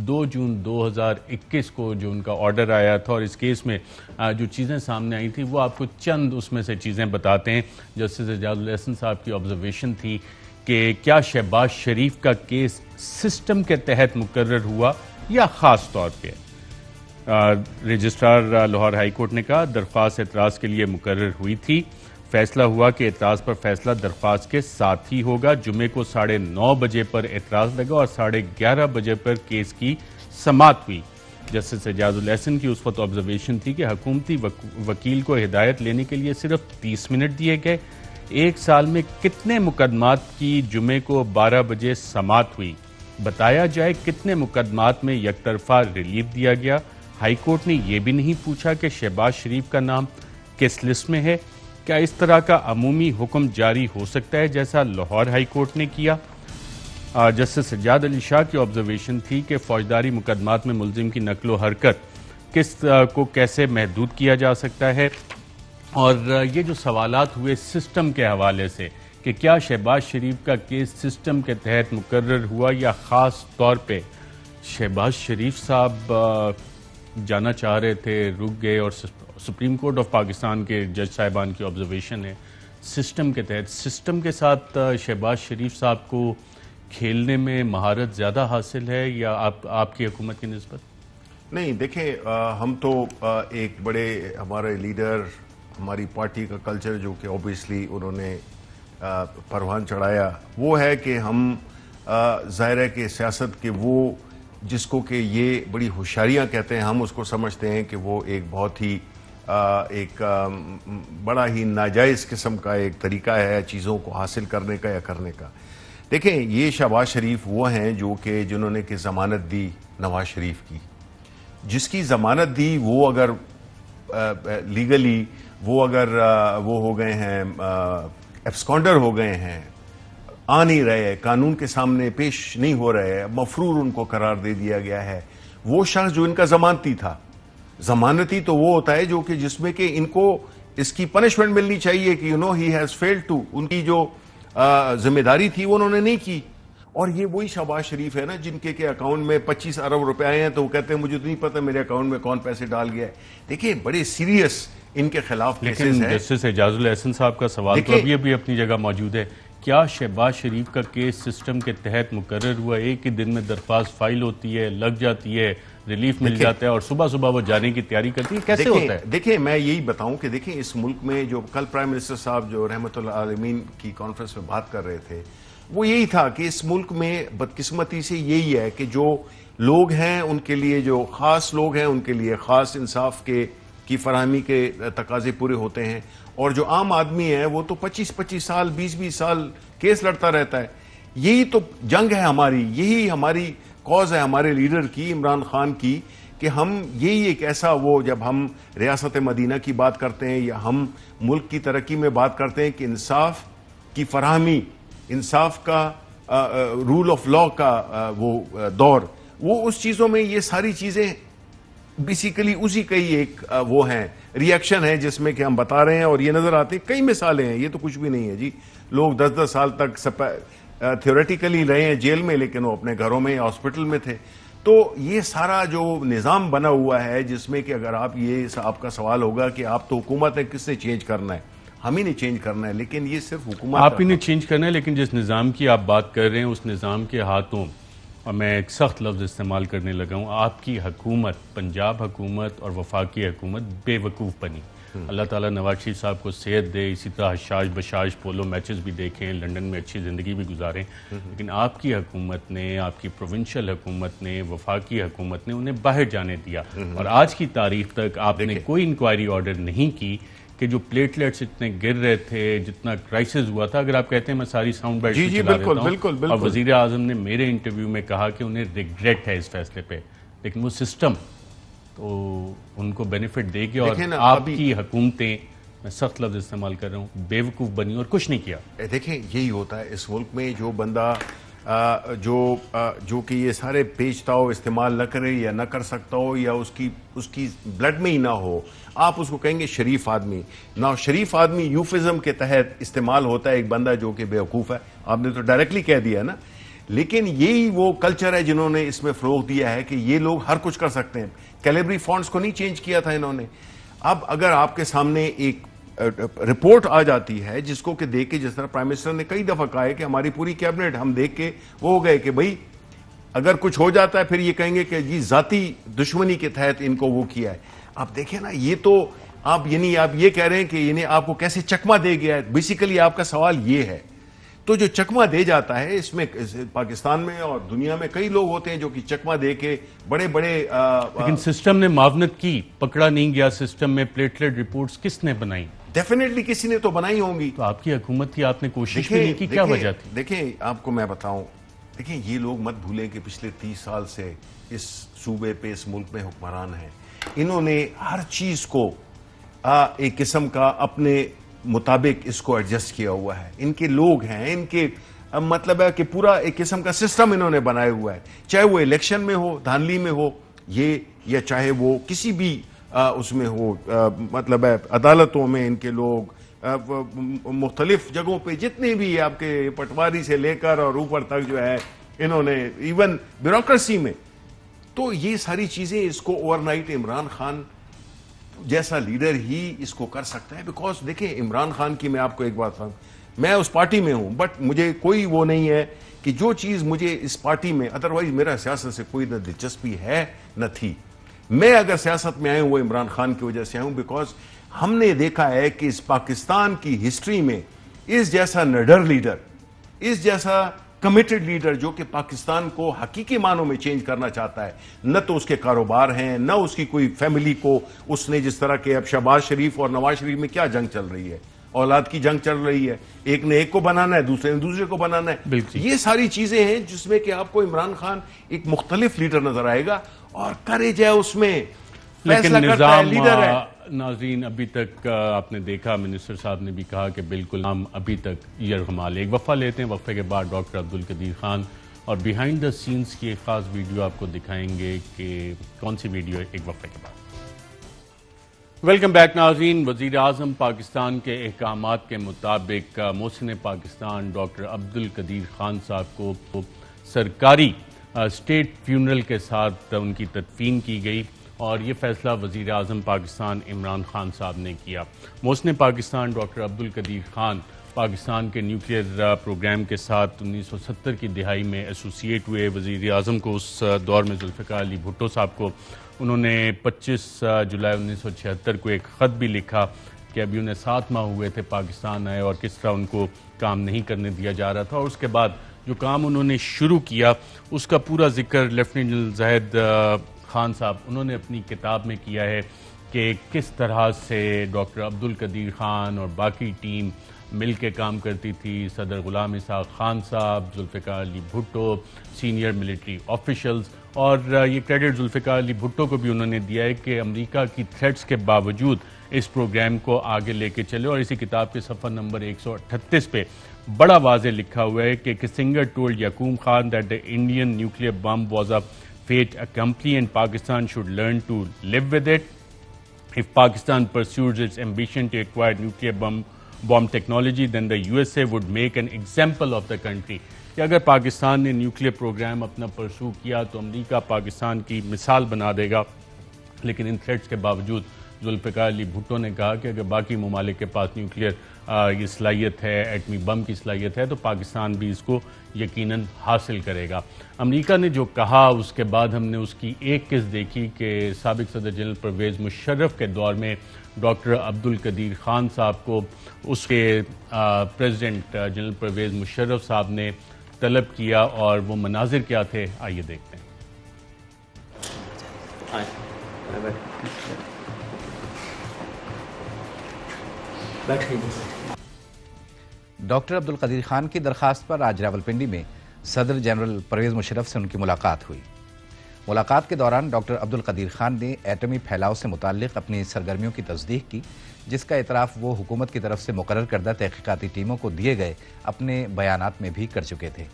2 جون 2021 کو جو ان کا آرڈر آیا تھا, اور اس کیس میں جو چیزیں سامنے آئی تھیں وہ آپ کو چند اس میں سے چیزیں بتاتے ہیں. جسٹس اعجاز الاحسن صاحب کی آبزرویشن تھی کہ کیا شہباز شریف کا کیس سسٹم کے تحت مقرر ہوا یا خاص طور پہ. رجسٹرار لاہور ہائی کورٹ نے کہا درخواست اعتراض کے لیے مقرر ہوئی تھی, فیصلہ ہوا کہ اعتراض پر فیصلہ درخواست کے ساتھ ہی ہوگا. جمعے کو 9:30 بجے پر اعتراض لگا اور 11:30 بجے پر کیس کی سماعت ہوئی. جسٹس اعجاز الاحسن کی اس وقت آبزرویشن تھی کہ حکومتی وکیل کو ہدایت لینے کے لیے صرف 30 منٹ دیے گئے. 1 سال میں کتنے مقدمات کی جمعے کو 12 بجے سماعت ہوئی؟ بتایا جائے کتنے مقدمات میں یک طرفہ ریلیف دیا گیا؟ ہائی کورٹ نے یہ بھی نہیں پوچھا کہ شہباز شریف کا نام کس لسٹ میں ہے. کیا اس طرح کا عمومی حکم جاری ہو سکتا ہے جیسا لاہور ہائی کورٹ نے کیا؟ جسٹس سجاد علی شاہ کی آبزرویشن تھی کہ فوجداری مقدمات میں ملزم کی نقل و حرکت کو کیسے محدود کیا جا سکتا ہے. اور یہ جو سوالات ہوئے سسٹم کے حوالے سے کہ کیا شہباز شریف کا کیس سسٹم کے تحت مقرر ہوا یا خاص طور پہ شہباز شریف صاحب جانا چاہ رہے تھے, رک گئے, اور سپریم کورٹ آف پاکستان کے جج صاحبان کی آبزرویشن ہے سسٹم کے تحت. سسٹم کے ساتھ شہباز شریف صاحب کو کھیلنے میں مہارت زیادہ حاصل ہے یا آپ کی حکومت کی نسبت؟ نہیں, دیکھیں ہم تو ایک بڑے ہمارے لیڈر, ہماری پارٹی کا کلچر جو کہ اوبیسلی انہوں نے پروان چڑھایا وہ ہے کہ ہم ظاہر ہے کہ سیاست کے وہ جس کو کہ یہ بڑی ہوشیاریاں کہتے ہیں, ہم اس کو سمجھتے ہیں کہ وہ ایک بہت ہی ایک بڑا ہی ناجائز قسم کا ایک طریقہ ہے چیزوں کو حاصل کرنے کا یا کرنے کا. دیکھیں یہ شہباز شریف وہ ہیں جو کہ جنہوں نے کہ ضمانت دی نواز شریف کی, جس کی ضمانت دی وہ اگر لیگلی وہ اگر وہ ہو گئے ہیں ایبسکانڈر ہو گئے ہیں, آ نہیں رہے, قانون کے سامنے پیش نہیں ہو رہے, مفرور ان کو قرار دے دیا گیا ہے, وہ شخص جو ان کا ضمانتی تھا. ضمانتی تو وہ ہوتا ہے جو کہ جس میں کہ ان کو اس کی پنشمنٹ ملنی چاہیے کہ ہی ہیز فیلڈ ٹو, ان کی جو ذمہ داری تھی وہ انہوں نے نہیں کی. اور یہ وہی شہباز شریف ہے نا جن کے اکاؤنٹ میں 25 ارب روپے آئے ہیں تو وہ کہتے ہیں مجھے تو نہیں پتہ میرے اکاؤنٹ میں کون پیسے ڈال گیا ہے. دیکھیں بڑے سیریس ان کے خلاف کیسز ہیں. جسٹس اعجاز الاحسن صاحب کا سوال تو ابھی اپنی جگہ موجود ہے, کیا شہباز شریف کا کیس سسٹم کے تحت مقرر ہوا؟ ایک ہی دن میں درخواست فائل ہوتی ہے, لگ جاتی ہے, ریلیف مل جاتا ہے, اور صبح صبح وہ جانے کی تیاری کرتی ہے, کیسے ہوتا ہے؟ دیکھیں میں یہی بتاؤں کہ دیکھیں اس ملک میں جو کل پرائم منسٹر صاحب جو رحمت اللہ عالمین کی کانفرنس میں بات کر رہے تھے وہ یہی تھا کہ اس ملک میں بدقسمتی سے یہی ہے کہ جو لوگ ہیں ان کے لیے, جو خاص لوگ ہیں ان کے لیے خاص انصاف کی فراہمی کے تقاضے پورے ہوتے ہیں, اور جو عام آدمی ہے وہ تو 25 سال 20 سال کیس لڑتا رہتا ہے. یہی تو جنگ ہے ہماری, یہی ہماری کاز ہے ہمارے لیڈر کی, عمران خان کی, کہ ہم یہی ایک ایسا وہ جب ہم ریاست مدینہ کی بات کرتے ہیں یا ہم ملک کی ترقی میں بات کرتے ہیں کہ انصاف کی فراہمی, انصاف کا رول آف لا کا وہ دور, وہ اس چیزوں میں یہ ساری چیزیں بیسیکلی اسی کا ہی ایک وہ ہیں ریئیکشن ہے جس میں کہ ہم بتا رہے ہیں اور یہ نظر آتی ہیں. کئی مثالیں ہیں, یہ تو کچھ بھی نہیں ہے جی. لوگ 10 سال تک تھیوریٹیکلی رہے ہیں جیل میں, لیکن وہ اپنے گھروں میں یا ہاسپٹل میں تھے. تو یہ سارا جو نظام بنا ہوا ہے جس میں کہ اگر آپ کا سوال ہوگا کہ آپ تو حکومت ہے, کس سے چینج کرنا ہے, ہم ہی نے چینج کرنا ہے. لیکن یہ صرف حکومت آپ ہی نے چینج کرنا ہے, لیکن جس نظام کی آپ بات کر رہے ہیں اس نظام کے ہاتھوں, اور میں ایک سخت لفظ استعمال کرنے لگا ہوں, آپ کی حکومت, پنجاب حکومت اور وفاقی حکومت بے وقوف بنی. اللہ تعالیٰ نواز شریف صاحب کو صحت دے, اسی طرح حشاش بشاش پولو میچز بھی دیکھیں, لنڈن میں اچھی زندگی بھی گزاریں. لیکن آپ کی حکومت نے, آپ کی پروونشل حکومت نے, وفاقی حکومت نے انہیں باہر جانے دیا. اور آج کی تاریخ تک آپ نے کوئی انکوائری آرڈر نہیں کی کہ جو پلیٹلیٹس اتنے گر رہے تھے, جتنا کرائسس ہوا تھا. اگر آپ کہتے ہیں میں ساری ساؤنڈ بائٹ چلا دیتا ہوں, اور وزیر اعظم نے میرے انٹرویو میں کہا کہ انہیں ریگریٹ ہے اس فیصلے پہ, لیکن وہ سسٹم تو ان کو بینیفٹ دے گی. اور آپ کی حکومتیں, میں سخت لفظ استعمال کر رہا ہوں, بے وقوف بنی اور کچھ نہیں کیا. دیکھیں یہی ہوتا ہے اس ملک میں, جو بندہ جو کہ یہ سارے پیچ تاؤ استعمال نہ کرے یا نہ کر سکتا ہو, یا اس کی بلڈ میں ہی نہ ہو, آپ اس کو کہیں گے شریف آدمی. نہ شریف آدمی یوفزم کے تحت استعمال ہوتا ہے ایک بندہ جو کہ بیوقوف ہے. آپ نے تو ڈائریکٹلی کہہ دیا نا. لیکن یہی وہ کلچر ہے جنہوں نے اس میں فروغ دیا ہے کہ یہ لوگ ہر کچھ کر سکتے ہیں. کیلیبری فونڈز کو نہیں چینج کیا تھا انہوں نے. اب اگر آپ کے سامنے ایک رپورٹ آ جاتی ہے جس کو کہ دیکھ کے, جس طرح پرائم منسٹر نے کئی دفعہ کہا ہے کہ ہماری پوری کیبنٹ ہم دیکھ کے وہ ہو گئے کہ بھئی اگر کچھ ہو جاتا ہے پھر یہ کہیں گے کہ جی ذاتی دشمنی کے تحت ان کو وہ کیا ہے. آپ دیکھیں نا, یہ تو آپ یہ کہہ رہے ہیں کہ آپ کو کیسے چکمہ دے گیا ہے. بیسیکلی آپ کا سوال یہ ہے. تو جو چکمہ دے جاتا ہے, اس میں پاکستان میں اور دنیا میں کئی لوگ ہوتے ہیں جو کہ چکمہ دے کے بڑے لیکن سسٹم نے معاونت کی, پکڑا نہیں گیا سسٹم میں. پلیٹلیٹ رپورٹس کس نے بنائی؟ ڈیفینیٹلی کسی نے تو بنائی ہوں گی. تو آپ کی حکومت کی آپ نے کوشش نہیں کی, کیا وجہ تھی؟ دیکھیں آپ کو میں بتاؤں, دیکھیں یہ لوگ مت بھولیں کہ پچھلے 30 سال سے اس صوبے پہ, اس ملک میں حکمران ہیں. انہوں نے ہر چیز کو ایک قسم کا اپنے مطابق اس کو ایڈجسٹ کیا ہوا ہے. ان کے لوگ ہیں, ان کے مطلب ہے کہ پورا ایک قسم کا سسٹم انہوں نے بنایا ہوا ہے. چاہے وہ الیکشن میں ہو, دھاندلی میں ہو یہ, یا چاہے وہ کسی بھی اس میں ہو, مطلب ہے عدالتوں میں ان کے لوگ, مختلف جگہوں پہ جتنے بھی آپ کے پٹواری سے لے کر اور اوپر تک جو ہے انہوں نے, ایون بیوروکریسی میں. تو یہ ساری چیزیں اس کو اوور نائٹ عمران خان جیسا لیڈر ہی اس کو کر سکتا ہے. بیکاز دیکھیں عمران خان کی میں آپ کو ایک بات بتاؤں, میں اس پارٹی میں ہوں, بٹ مجھے کوئی وہ نہیں ہے کہ جو چیز مجھے اس پارٹی میں, ادروائز میرا سیاست سے کوئی نہ دلچسپی ہے نہ تھی. میں اگر سیاست میں آیا ہوں وہ عمران خان کی وجہ سے آیا ہوں, بیکاز ہم نے دیکھا ہے کہ اس پاکستان کی ہسٹری میں اس جیسا نڈر لیڈر, اس جیسا کمیٹڈ لیڈر جو کہ پاکستان کو حقیقی معنوں میں چینج کرنا چاہتا ہے, نہ تو اس کے کاروبار ہیں, نہ اس کی کوئی فیملی کو اس نے, جس طرح کہ اب شہباز شریف اور نواز شریف میں کیا جنگ چل رہی ہے, اولاد کی جنگ چل رہی ہے, ایک نے ایک کو بنانا ہے, دوسرے نے دوسرے کو بنانا ہے. یہ ساری چیزیں ہیں جس میں کہ آپ کو عمران خان ایک مختلف لیڈر نظر آئے گا, اور کریج ہے اس میں, فیصلہ کرتا ہے, لیڈر ہے. ناظرین ابھی تک آپ نے دیکھا, منسٹر صاحب نے بھی کہا کہ بالکل ہم ابھی تک یرغمال. ایک وقفہ لیتے ہیں, وقفے کے بعد ڈاکٹر عبدالقدیر خان اور بیہائنڈ دا سینز کی ایک خاص ویڈیو آپ کو دکھائیں گے. کہ کون سی ویڈیو ہے, ایک وقفے کے بعد. ویلکم بیک ناظرین. وزیر اعظم پاکستان کے احکامات کے مطابق محسن پاکستان ڈاکٹر عبدالقدیر خان صاحب کو سرکاری اسٹیٹ فیونرل کے ساتھ ان کی تدفین کی گئی, اور یہ فیصلہ وزیر اعظم پاکستان عمران خان صاحب نے کیا. محسن پاکستان ڈاکٹر عبدالقدیر خان پاکستان کے نیوکلیئر پروگرام کے ساتھ 1970 کی دہائی میں ایسوسیٹ ہوئے. وزیر اعظم کو اس دور میں ذوالفقار علی بھٹو صاحب کو انہوں نے 25 جولائی 1976 کو ایک خط بھی لکھا کہ ابھی انہیں 7 ماہ ہوئے تھے پاکستان آئے, اور کس طرح ان کو کام نہیں کرنے دیا جا رہا تھا. اور اس کے بعد جو کام انہوں نے شروع کیا اس کا پورا ذکر لیفٹیننٹ جنرل زاہد خان صاحب انہوں نے اپنی کتاب میں کیا ہے کہ کس طرح سے ڈاکٹر عبدالقدیر خان اور باقی ٹیم مل کے کام کرتی تھی. صدر غلام اسحاق خان صاحب, Zulfiqar Ali Bhutto, senior military officials, اور یہ کریڈٹ ذوالفقار علی بھٹو کو بھی انہوں نے دیا ہے کہ امریکہ کی تھریٹس کے باوجود اس پروگرام کو آگے لے کے چلے. اور اسی کتاب کے صفحہ نمبر 138 پہ بڑا واضح لکھا ہوا ہے کہ Kissinger told Yaqub Khan that the Indian nuclear bomb was a fate accompli and Pakistan should learn to live with it. If Pakistan pursues its ambition to acquire nuclear bomb technology, then the USA would make an example of the country. کہ اگر پاکستان نے nuclear programme اپنا پرسو کیا تو امریکہ پاکستان کی مثال بنا دے گا. لیکن ان تھریٹس کے باوجود ذوالفقار علی بھٹو نے کہا کہ اگر باقی ممالک کے پاس نیوکلیئر یہ صلاحیت ہے, ایٹمی بم کی صلاحیت ہے, تو پاکستان بھی اس کو یقیناً حاصل کرے گا. امریکہ نے جو کہا اس کے بعد ہم نے اس کی ایک قسط دیکھی کہ سابق صدر جنرل پرویز مشرف کے دور میں ڈاکٹر عبدالقدیر خان صاحب کو اس کے پریزیڈنٹ جنرل پرویز مشرف صاحب نے طلب کیا, اور وہ مناظر کیا تھے آئیے دیکھتے ہیں. ڈاکٹر عبدالقدیر خان کی درخواست پر آج راولپنڈی میں صدر جنرل پرویز مشرف سے ان کی ملاقات ہوئی. ملاقات کے دوران ڈاکٹر عبدالقدیر خان نے ایٹمی پھیلاؤ سے متعلق اپنی سرگرمیوں کی تصدیق کی, جس کا اعتراف وہ حکومت کی طرف سے مقرر کردہ تحقیقاتی ٹیموں کو دیے گئے اپنے بیانات میں بھی کر چکے تھے.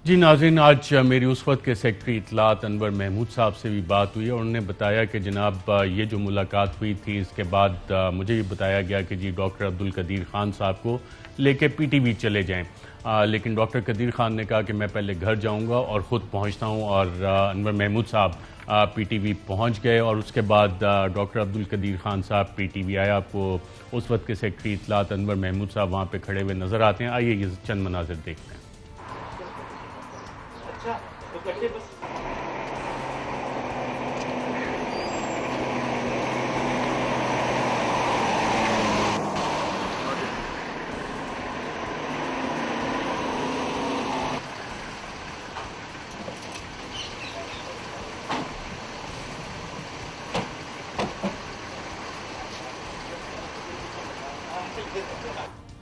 جی ناظرین, آج میری اس وقت کے سیکرٹری اطلاعات انور محمود صاحب سے بھی بات ہوئی, اور انہوں نے بتایا کہ جناب یہ جو ملاقات ہوئی تھی اس کے بعد مجھے یہ بتایا گیا کہ جی ڈاکٹر عبدالقدیر خان صاحب کو لے کے پی ٹی وی چلے جائیں. لیکن ڈاکٹر قدیر خان نے کہا کہ میں پہلے گھر جاؤں گا اور خود پہنچتا ہوں, اور انور محمود صاحب پی ٹی وی پہنچ گئے, اور اس کے بعد ڈاکٹر عبدالقدیر خان صاحب پی ٹی وی آیا. آپ کو اس وقت کے سیکرٹری اطلاعات انور محمود صاحب وہاں پہ کھڑے ہوئے نظر آتے ہیں. آئیے یہ چند مناظر دیکھتے ہیں.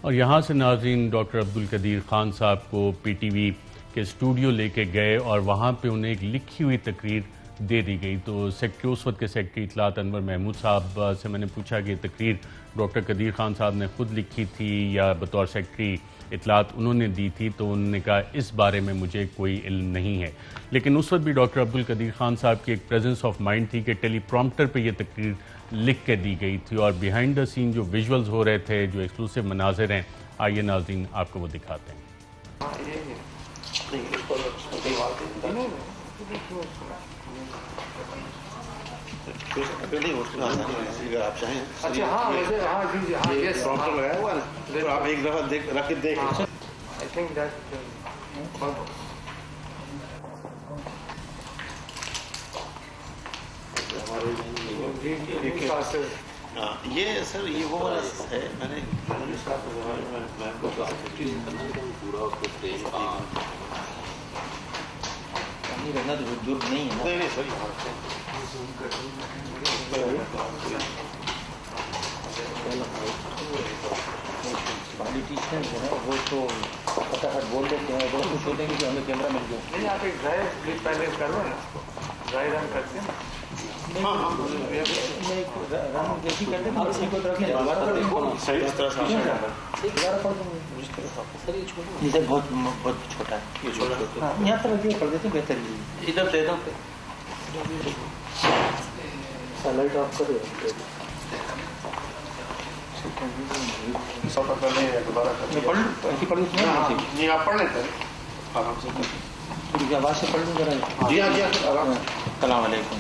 اور یہاں سے ناظرین ڈاکٹر عبدالقدیر خان صاحب کو پی ٹی وی کے اسٹوڈیو لے کے گئے, اور وہاں پہ انہیں ایک لکھی ہوئی تقریر دے دی گئی. تو سیکرٹری اس وقت کے سیکرٹری اطلاعات انور محمود صاحب سے میں نے پوچھا کہ یہ تقریر ڈاکٹر قدیر خان صاحب نے خود لکھی تھی یا بطور سیکرٹری اطلاعات انہوں نے دی تھی, تو انہوں نے کہا اس بارے میں مجھے کوئی علم نہیں ہے. لیکن اس وقت بھی ڈاکٹر عبدالقدیر خان صاحب کی ایک پریزنس آف مائنڈ تھی کہ ٹیلی پرومپٹر پہ یہ تقریر لکھ کے دی گئی تھی, اور بیہائنڈ دا سین جو ویژولز ہو رہے تھے, جو ایکسکلوسیو مناظر ہیں, آئیے ناظرین آپ کو وہ دکھاتے ہیں. آپ ایک دفعہ رکھ کے دیکھیں. یہ سر یہ وہ ہے, میں نے رہنا تو دور نہیں ہے. نہیں سر پالیٹیشین جو ہے وہ تو فٹافٹ بول دیتے ہیں, بہت خوش ہوتے ہیں کہ ہمیں کیمرہ مل گیا. نہیں آپ ایک ظاہر کلپ پہلے کرو نا, ظاہر ہم کرتے ہیں. بہت چھوٹا ہے, یہاں پر رکھیے کر دیتے بہتر. ادھر دے دو, لائٹ آف کرو. پڑھ لیتے آواز سے پڑھ لوں ذرا. جی ہاں جی ہاں. السلام علیکم.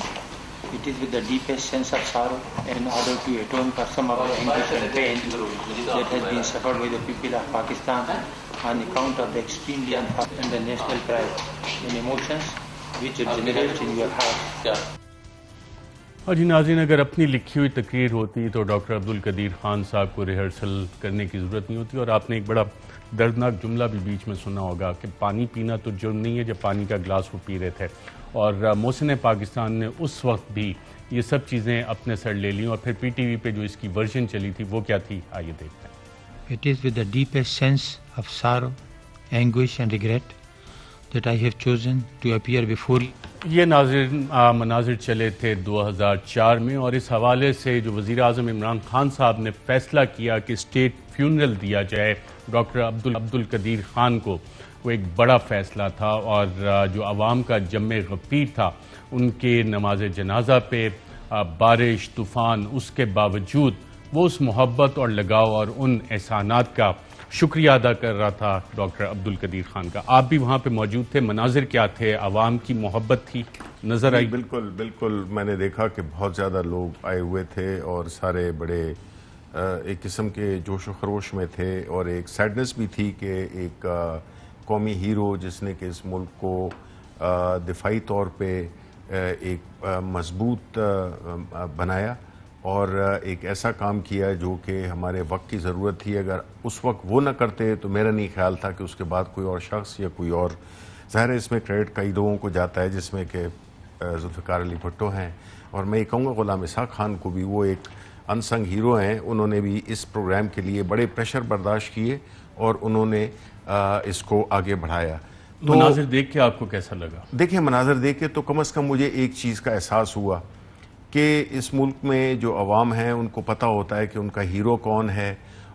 It is with the deepest sense of sorrow in order to atone for some of the anguish and pain that has been suffered by the people of Pakistan on account of the extremely unfair and the national pride and emotions which it generates in your heart. اور جی ناظرین, اگر اپنی لکھی ہوئی تقریر ہوتی تو doctor Abdul Qadeer Khan صاحب کو ریہرسل کرنے کی ضرورت نہیں ہوتی. اور آپ نے ایک بڑا دردناک جملہ بھی بیچ میں سنا ہوگا کہ پانی پینا تو جرم نہیں ہے, جب پانی کا گلاس وہ پی رہے تھے. اور محسن پاکستان نے اس وقت بھی یہ سب چیزیں اپنے سر لے لیں, اور پھر پی ٹی وی پہ جو اس کی ورژن چلی تھی وہ کیا تھی, آئیے دیکھتے ہیں. It is with the deepest sense of sorrow, anguish and regret that I have chosen to appear before you. یہ مناظر چلے تھے 2004 میں, اور اس حوالے سے جو وزیر اعظم عمران خان صاحب نے فیصلہ کیا کہ اسٹیٹ فیونرل دیا جائے ڈاکٹر عبدالقدیر خان کو, وہ ایک بڑا فیصلہ تھا. اور جو عوام کا جم غفیر تھا ان کے نماز جنازہ پہ بارش طوفان، اس کے باوجود وہ اس محبت اور لگاؤ اور ان احسانات کا شکریہ ادا کر رہا تھا ڈاکٹر عبدالقدیر خان کا. آپ بھی وہاں پہ موجود تھے، مناظر کیا تھے؟ عوام کی محبت تھی نظر آئی؟ بالکل بالکل، میں نے دیکھا کہ بہت زیادہ لوگ آئے ہوئے تھے اور سارے بڑے ایک قسم کے جوش و خروش میں تھے، اور ایک سیڈنس بھی تھی کہ ایک قومی ہیرو جس نے کہ اس ملک کو دفاعی طور پہ ایک مضبوط بنایا اور ایک ایسا کام کیا جو کہ ہمارے وقت کی ضرورت تھی. اگر اس وقت وہ نہ کرتے تو میرا نہیں خیال تھا کہ اس کے بعد کوئی اور شخص یا کوئی اور. ظاہر ہے اس میں کریڈٹ کئی لوگوں کو جاتا ہے، جس میں کہ ذوالفقار علی بھٹو ہیں، اور میں یہ کہوں گا غلام اسحاق خان کو بھی، وہ ایک انسنگ ہیرو ہیں. انہوں نے بھی اس پروگرام کے لیے بڑے پریشر برداشت کیے اور انہوں نے اس کو آگے بڑھایا. تو مناظر دیکھ کے آپ کو کیسا لگا؟ دیکھیں، مناظر دیکھ کے تو کم از کم مجھے ایک چیز کا احساس ہوا کہ اس ملک میں جو عوام ہیں ان کو پتہ ہوتا ہے کہ ان کا ہیرو کون ہے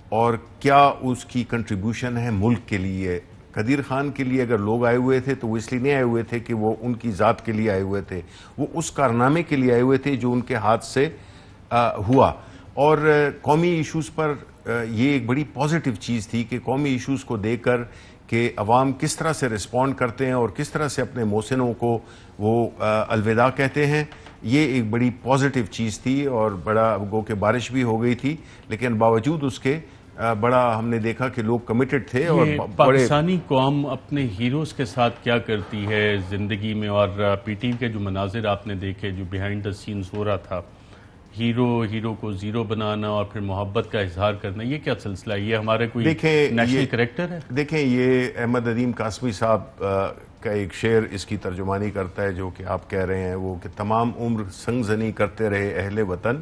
اور کیا اس کی کنٹریبیوشن ہے ملک کے لیے. قدیر خان کے لیے اگر لوگ آئے ہوئے تھے تو وہ اس لیے نہیں آئے ہوئے تھے کہ وہ ان کی ذات کے لیے آئے ہوئے تھے، وہ اس کارنامے کے لیے آئے ہوئے تھے جو ان کے ہاتھ سے ہوا. اور قومی ایشوز پر یہ ایک بڑی پازیٹیو چیز تھی کہ قومی ایشوز کو دیکھ کر کہ عوام کس طرح سے رسپونڈ کرتے ہیں اور کس طرح سے اپنے محسنوں کو وہ الوداع کہتے ہیں. یہ ایک بڑی پازیٹیو چیز تھی، اور بڑا گو کہ بارش بھی ہو گئی تھی لیکن باوجود اس کے بڑا ہم نے دیکھا کہ لوگ کمیٹڈ تھے. اور پاکستانی قوم اپنے ہیروز کے ساتھ کیا کرتی ہے زندگی میں، اور پی ٹی وی کے جو مناظر آپ نے دیکھے جو بیہائنڈ دا سینز ہو رہا تھا، ہیرو کو زیرو بنانا اور پھر محبت کا اظہار کرنا، یہ کیا سلسلہ ہے؟ یہ ہمارے کوئی نیشنل کریکٹر ہے؟ دیکھیں، یہ احمد ندیم قاسمی صاحب کا ایک شعر اس کی ترجمانی کرتا ہے جو کہ آپ کہہ رہے ہیں، وہ کہ تمام عمر سنگ زنی کرتے رہے اہل وطن،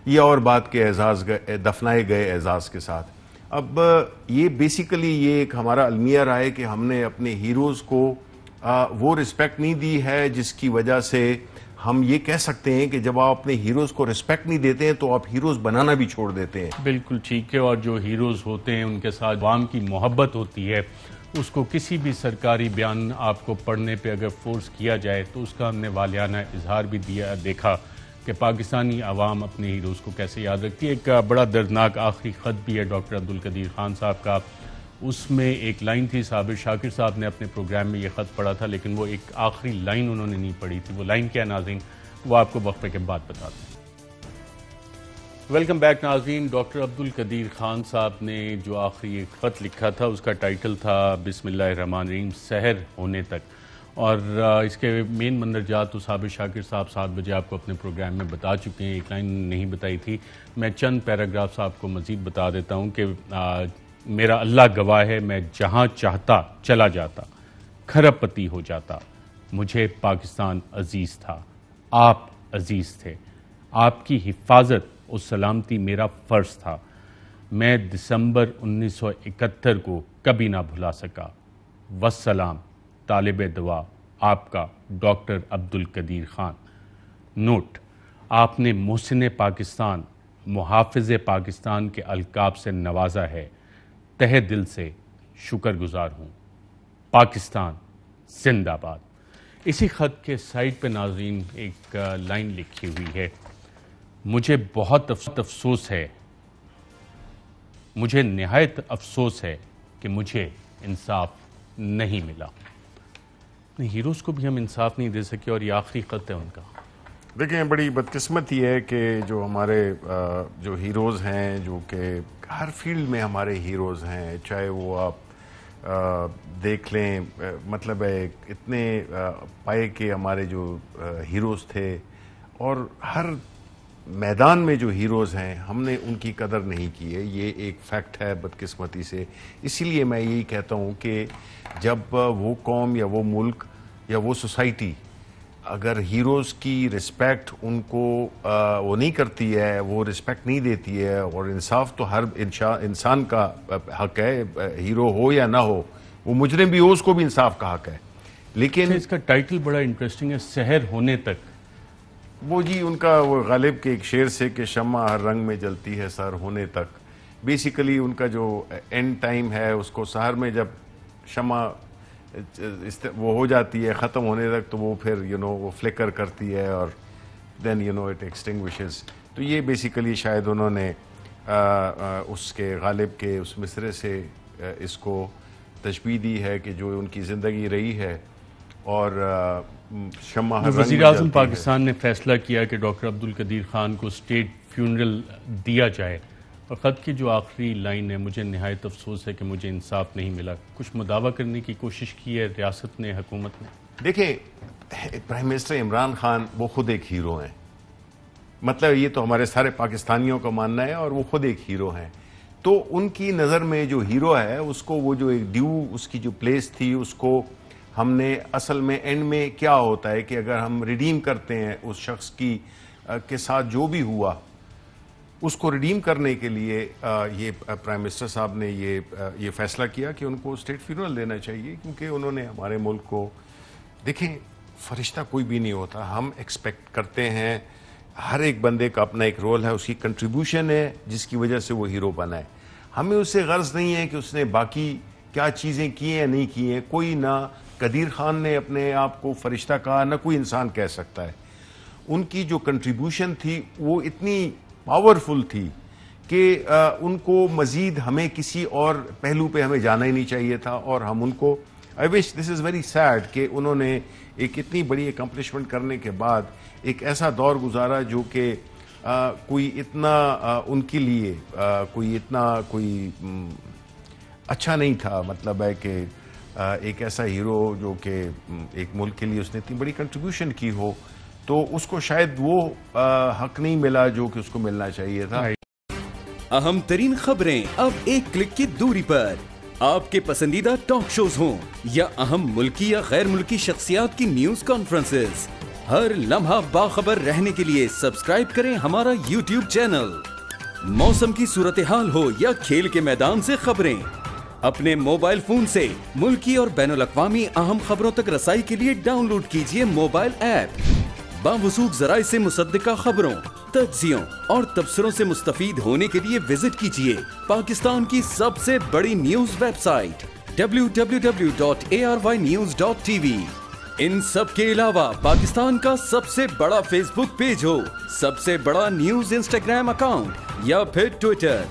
یہ اور بات کے اعزاز دفنائے گئے اعزاز کے ساتھ. اب یہ بیسیکلی یہ ایک ہمارا المیہ رہا ہے کہ ہم نے اپنے ہیروز کو وہ رسپیکٹ نہیں دی ہے، جس کی وجہ سے ہم یہ کہہ سکتے ہیں کہ جب آپ اپنے ہیروز کو رسپیکٹ نہیں دیتے ہیں تو آپ ہیروز بنانا بھی چھوڑ دیتے ہیں. بالکل ٹھیک ہے. اور جو ہیروز ہوتے ہیں ان کے ساتھ عوام کی محبت ہوتی ہے، اس کو کسی بھی سرکاری بیان آپ کو پڑھنے پہ اگر فورس کیا جائے تو اس کا ہم نے والیانہ اظہار بھی دیکھا کہ پاکستانی عوام اپنے ہیروز کو کیسے یاد رکھتی ہے. ایک بڑا دردناک آخری خط بھی ہے ڈاکٹر عبدالقدیر خان صاحب کا. اس میں ایک لائن تھی، صابر شاکر صاحب نے اپنے پروگرام میں یہ خط پڑھا تھا لیکن وہ ایک آخری لائن انہوں نے نہیں پڑھی تھی. وہ لائن کیا ناظرین، وہ آپ کو وقفے کے بعد بتاتے ہیں. ویلکم بیک ناظرین. ڈاکٹر عبدالقدیر خان صاحب نے جو آخری ایک خط لکھا تھا اس کا ٹائٹل تھا بسم اللہ الرحمن الرحیم، سحر ہونے تک. اور اس کے مین مندرجات تو صابر شاکر صاحب 7 بجے آپ کو اپنے پروگرام میں بتا چکے ہیں. ایک لائن نہیں بتائی تھی، میں چند پیراگرافز آپ کو مزید بتا دیتا ہوں کہ میرا اللہ گواہ ہے، میں جہاں چاہتا چلا جاتا، کھرب پتی ہو جاتا. مجھے پاکستان عزیز تھا، آپ عزیز تھے، آپ کی حفاظت اور سلامتی میرا فرض تھا. میں دسمبر 1971 کو کبھی نہ بھلا سکا. والسلام، طالب دعا آپ کا ڈاکٹر عبدالقدیر خان. نوٹ: آپ نے محسن پاکستان، محافظ پاکستان کے القاب سے نوازا ہے. تہہ دل سے شکر گزار ہوں. پاکستان زندہ باد. اسی خط کے سائٹ پہ ناظرین ایک لائن لکھی ہوئی ہے، مجھے بہت افسوس ہے، مجھے نہایت افسوس ہے کہ مجھے انصاف نہیں ملا. ہیروز کو بھی ہم انصاف نہیں دے سکے اور یہ آخری خط ہے ان کا. دیکھیں، بڑی بدقسمتی ہے کہ جو ہمارے جو ہیروز ہیں، جو کہ ہر فیلڈ میں ہمارے ہیروز ہیں، چاہے وہ آپ دیکھ لیں، مطلب ہے اتنے پائے کے ہمارے جو ہیروز تھے، اور ہر میدان میں جو ہیروز ہیں ہم نے ان کی قدر نہیں کی ہے. یہ ایک فیکٹ ہے بدقسمتی سے. اسی لیے میں یہی کہتا ہوں کہ جب وہ قوم یا وہ ملک یا وہ سوسائٹی اگر ہیروز کی رسپیکٹ ان کو وہ نہیں کرتی ہے، وہ رسپیکٹ نہیں دیتی ہے، اور انصاف تو ہر انسان کا حق ہے، ہیرو ہو یا نہ ہو، وہ مجرم بھی ہو اس کو بھی انصاف کا حق ہے. لیکن اس کا ٹائٹل بڑا انٹرسٹنگ ہے، سحر ہونے تک. وہ جی ان کا وہ غالب کے ایک شعر سے کہ شمع ہر رنگ میں جلتی ہے سحر ہونے تک. بیسیکلی ان کا جو اینڈ ٹائم ہے اس کو سحر میں جب شمع وہ ہو جاتی ہے ختم ہونے تک تو وہ پھر وہ فلیکر کرتی ہے اور then it extinguishes. تو یہ بیسیکلی شاید انہوں نے اس کے غالب کے اس مصرے سے اس کو تشبیہ دی ہے کہ جو ان کی زندگی رہی ہے اور شمع ہر رنگ میں وزیر اعظم جلتی پاکستان نے فیصلہ کیا کہ ڈاکٹر عبدالقدیر خان کو اسٹیٹ فیونرل دیا جائے، اور خط کی جو آخری لائن ہے، مجھے نہایت افسوس ہے کہ مجھے انصاف نہیں ملا. کچھ مداوع کرنے کی کوشش کی ہے ریاست نے، حکومت نے؟ دیکھیں، پرائم منسٹر عمران خان وہ خود ایک ہیرو ہیں. مطلب یہ تو ہمارے سارے پاکستانیوں کا ماننا ہے، اور وہ خود ایک ہیرو ہیں. تو ان کی نظر میں جو ہیرو ہے اس کو وہ جو ایک ڈیو اس کی جو پلیس تھی اس کو ہم نے اصل میں اینڈ میں کیا ہوتا ہے کہ اگر ہم ریڈیم کرتے ہیں اس شخص کی کے ساتھ جو بھی ہوا اس کو ریڈیم کرنے کے لیے یہ پرائم منسٹر صاحب نے یہ فیصلہ کیا کہ ان کو اسٹیٹ فیونرل دینا چاہیے، کیونکہ انہوں نے ہمارے ملک کو، دیکھیں فرشتہ کوئی بھی نہیں ہوتا. ہم ایکسپیکٹ کرتے ہیں ہر ایک بندے کا اپنا ایک رول ہے، اس کی کنٹریبیوشن ہے جس کی وجہ سے وہ ہیرو بنا ہے. ہمیں اس سے غرض نہیں ہے کہ اس نے باقی کیا چیزیں کی ہیں نہیں کی ہیں. کوئی نہ قدیر خان نے اپنے آپ کو فرشتہ کہا، نہ کوئی انسان کہہ سکتا ہے. ان کی جو کنٹریبیوشن تھی وہ اتنی پاورفل تھی کہ ان کو مزید ہمیں کسی اور پہلو پہ ہمیں جانا ہی نہیں چاہیے تھا. اور ہم ان کو آئی وش دس از ویری سیڈ کہ انہوں نے ایک اتنی بڑی اکمپلشمنٹ کرنے کے بعد ایک ایسا دور گزارا جو کہ کوئی اتنا ان کے لیے کوئی اتنا کوئی اچھا نہیں تھا. مطلب ہے کہ ایک ایسا ہیرو جو کہ ایک ملک کے لیے اس نے اتنی بڑی کنٹریبیوشن کی ہو تو اس کو شاید وہ حق نہیں ملا جو کہ اس کو ملنا چاہیے تھا. اہم ترین خبریں اب ایک کلک کی دوری پر. آپ کے پسندیدہ ٹاک شوز ہوں یا اہم ملکی یا غیر ملکی شخصیات کی نیوز کانفرنسز، ہر لمحہ باخبر رہنے کے لیے سبسکرائب کریں ہمارا یوٹیوب چینل. موسم کی صورتحال ہو یا کھیل کے میدان سے خبریں، اپنے موبائل فون سے ملکی اور بین الاقوامی اہم خبروں تک رسائی کے لیے ڈاؤن لوڈ کیجیے موبائل ایپ. باوثوق ذرائع سے مصدقہ خبروں، تجزیوں اور تبصروں سے مستفید ہونے کے لیے وزٹ کیجیے پاکستان کی سب سے بڑی نیوز ویب سائٹ www.arYnews.tv. ان سب کے علاوہ پاکستان کا سب سے بڑا فیس بک پیج ہو، سب سے بڑا نیوز انسٹاگرام اکاؤنٹ یا پھر ٹویٹر،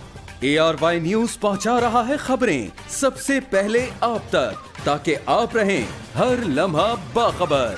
ARY نیوز پہنچا رہا ہے خبریں سب سے پہلے آپ تک، تاکہ آپ رہیں ہر لمحہ باخبر.